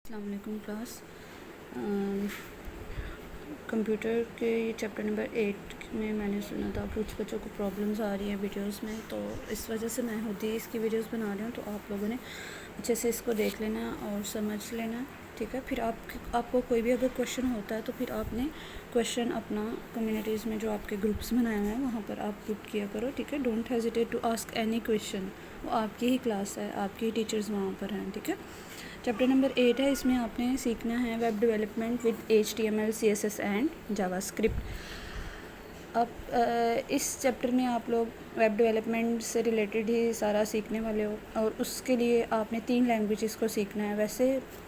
अस्सलाम वालेकुम class. Computer के चैप्टर नंबर 8 में मैंने सुना था कुछ बच्चों को प्रॉब्लम्स आ रही हैं वीडियोस में, तो इस वजह से मैं खुद ही इसकी वीडियोस बना रही हूँ। तो आप लोगों ने अच्छे से इसको देख लेना और समझ लेना, ठीक है। फिर आपको कोई भी अगर क्वेश्चन होता है तो फिर आपने क्वेश्चन अपना कम्युनिटीज़ में जो आपके ग्रुप्स बनाए हुए हैं वहाँ पर आप पुट किया करो, ठीक है। Don't hesitate to ask any question, वो आपकी ही क्लास है, आपकी ही टीचर्स वहाँ पर हैं, ठीक है। चैप्टर नंबर 8 है, इसमें आपने सीखना है web development with HTML CSS and JavaScript. अब इस चैप्टर में आप लोग वेब डेवलपमेंट से रिलेटेड ही सारा सीखने वाले हो और उसके लिए आपने 3 लैंग्वेजेस को सीखना है। वैसे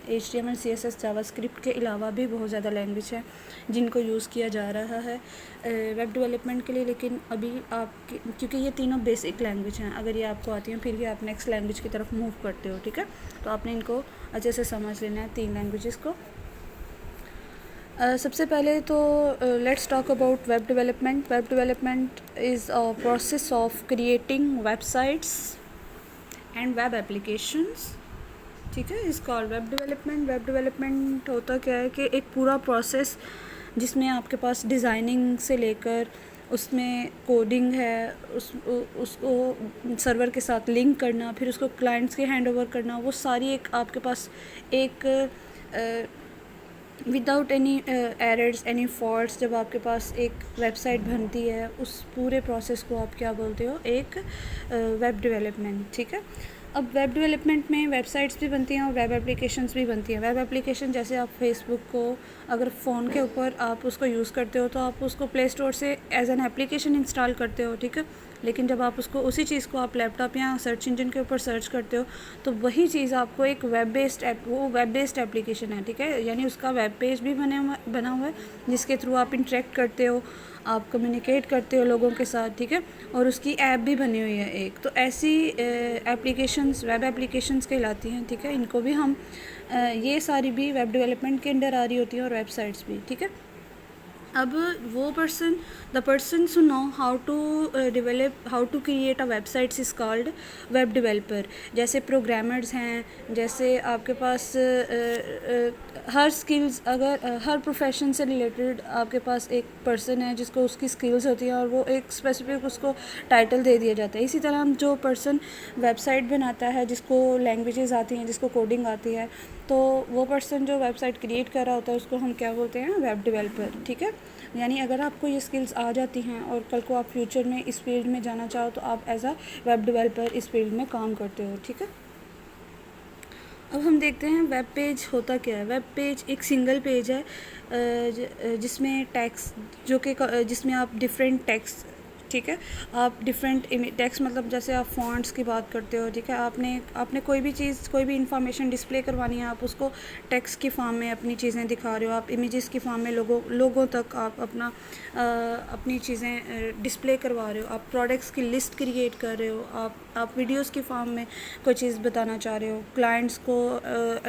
HTML CSS जावास्क्रिप्ट के अलावा भी बहुत ज़्यादा लैंग्वेज है जिनको यूज़ किया जा रहा है वेब डेवलपमेंट के लिए, लेकिन अभी आपके क्योंकि ये तीनों बेसिक लैंग्वेज हैं, अगर ये आपको आती हैं फिर ही आप नेक्स्ट लैंग्वेज की तरफ मूव करते हो, ठीक है। तो आपने इनको अच्छे से समझ लेना है 3 लैंग्वेजेस को। सबसे पहले तो let's talk about web development. Web development is a process of creating websites and web applications, ठीक है। Is called web development. Web development होता क्या है कि एक पूरा प्रोसेस जिसमें आपके पास डिज़ाइनिंग से लेकर उसमें कोडिंग है, उसको सर्वर के साथ लिंक करना, फिर उसको क्लाइंट्स के हैंड ओवर करना, वो सारी एक आपके पास एक without any errors any faults जब आपके पास एक वेबसाइट बनती है, उस पूरे प्रोसेस को आप क्या बोलते हो, एक वेब डेवलपमेंट, ठीक है। अब वेब डेवलपमेंट में वेबसाइट्स भी बनती हैं और वेब एप्लीकेशंस भी बनती हैं। वेब एप्लीकेशन जैसे आप फेसबुक को अगर फ़ोन के ऊपर आप उसको यूज़ करते हो तो आप उसको प्ले स्टोर से एज एन एप्लीकेशन इंस्टॉल करते हो, ठीक है। लेकिन जब आप उसको उसी चीज़ को आप लैपटॉप या सर्च इंजन के ऊपर सर्च करते हो तो वही चीज़ आपको एक वेब बेस्ड एप्लीकेशन है, ठीक है। यानी उसका वेब पेज भी बना हुआ है जिसके थ्रू आप इंटरेक्ट करते हो, आप कम्युनिकेट करते हो लोगों के साथ, ठीक है। और उसकी ऐप भी बनी हुई है एक, तो ऐसी एप्लीकेशंस वेब एप्लीकेशंस कहलाती हैं, ठीक है। इनको भी हम ये सारी भी वेब डेवलपमेंट के अंडर आ रही होती हैं और वेबसाइट्स भी, ठीक है। अब वो the person who know how to create a websites is called web developer. जैसे प्रोग्रामर्स हैं, जैसे आपके पास हर स्किल्स अगर हर प्रोफेशन से रिलेटेड आपके पास एक पर्सन है जिसको उसकी स्किल्स होती हैं और वो एक स्पेसिफिक उसको टाइटल दे दिया जाता है। इसी तरह जो पर्सन वेबसाइट बनाता है, जिसको लैंग्वेजेस आती हैं, जिसको कोडिंग आती है, तो वो पर्सन जो वेबसाइट क्रिएट कर रहा होता है उसको हम क्या बोलते हैं, वेब डेवलपर, ठीक है। यानी अगर आपको ये स्किल्स आ जाती हैं और कल को आप फ्यूचर में इस फील्ड में जाना चाहो तो आप एज अ वेब डेवलपर इस फील्ड में काम करते हो, ठीक है। अब हम देखते हैं वेब पेज होता क्या है। वेब पेज एक सिंगल पेज है जिसमें टेक्स्ट जिसमें आप डिफरेंट टेक्स्ट, ठीक है, आप डिफरेंट टेक्स्ट मतलब जैसे आप फॉन्ट्स की बात करते हो, ठीक है। आपने कोई भी चीज़, कोई भी इंफॉर्मेशन डिस्प्ले करवानी है, आप उसको टेक्स्ट की फॉर्म में अपनी चीज़ें दिखा रहे हो, आप इमेजेस की फॉर्म में लोगों तक आप अपनी चीज़ें डिस्प्ले करवा रहे हो, आप प्रोडक्ट्स की लिस्ट क्रिएट कर रहे हो, आप वीडियोस की फॉर्म में कोई चीज़ बताना चाह रहे हो, क्लाइंट्स को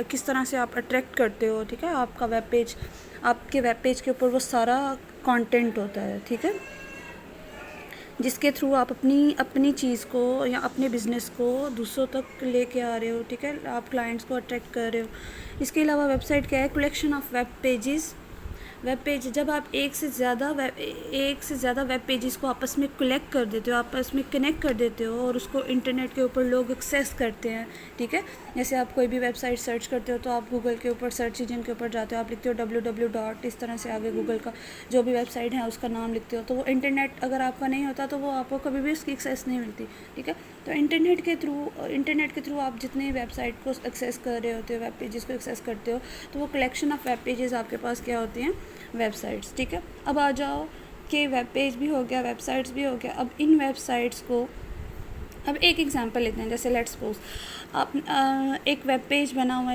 किस तरह से आप अट्रैक्ट करते हो, ठीक है। आपके वेब पेज के ऊपर वो सारा कंटेंट होता है, ठीक है, जिसके थ्रू आप अपनी चीज़ को या अपने बिज़नेस को दूसरों तक लेके आ रहे हो, ठीक है। आप क्लाइंट्स को अट्रैक्ट कर रहे हो। इसके अलावा वेबसाइट क्या है, collection of web pages. Web page जब आप एक से ज़्यादा वेब पेजेस को आपस में कलेक्ट कर देते हो, आपस में कनेक्ट कर देते हो और उसको इंटरनेट के ऊपर लोग एक्सेस करते हैं, ठीक है। जैसे आप कोई भी वेबसाइट सर्च करते हो तो आप गूगल के ऊपर सर्च इंजन के ऊपर जाते हो, आप लिखते हो www. इस तरह से आगे गूगल का जो भी वेबसाइट है उसका नाम लिखते हो, तो वो इंटरनेट अगर आपका नहीं होता तो वो आपको कभी भी उसकी एक्सेस नहीं मिलती, ठीक है। तो इंटरनेट के थ्रू आप जितने वेबसाइट को एक्सेस कर रहे होते हो, वेब पेजेस को एक्सेस करते हो, तो वो कलेक्शन ऑफ वेब पेजेस आपके पास क्या होती हैं, वेबसाइट्स, ठीक है। अब आ जाओ कि वेब पेज भी हो गया, वेबसाइट्स भी हो गया। अब इन वेबसाइट्स को अब एक एग्जांपल लेते हैं। जैसे लेट्स सपोज आप एक वेब पेज बना हुआ है,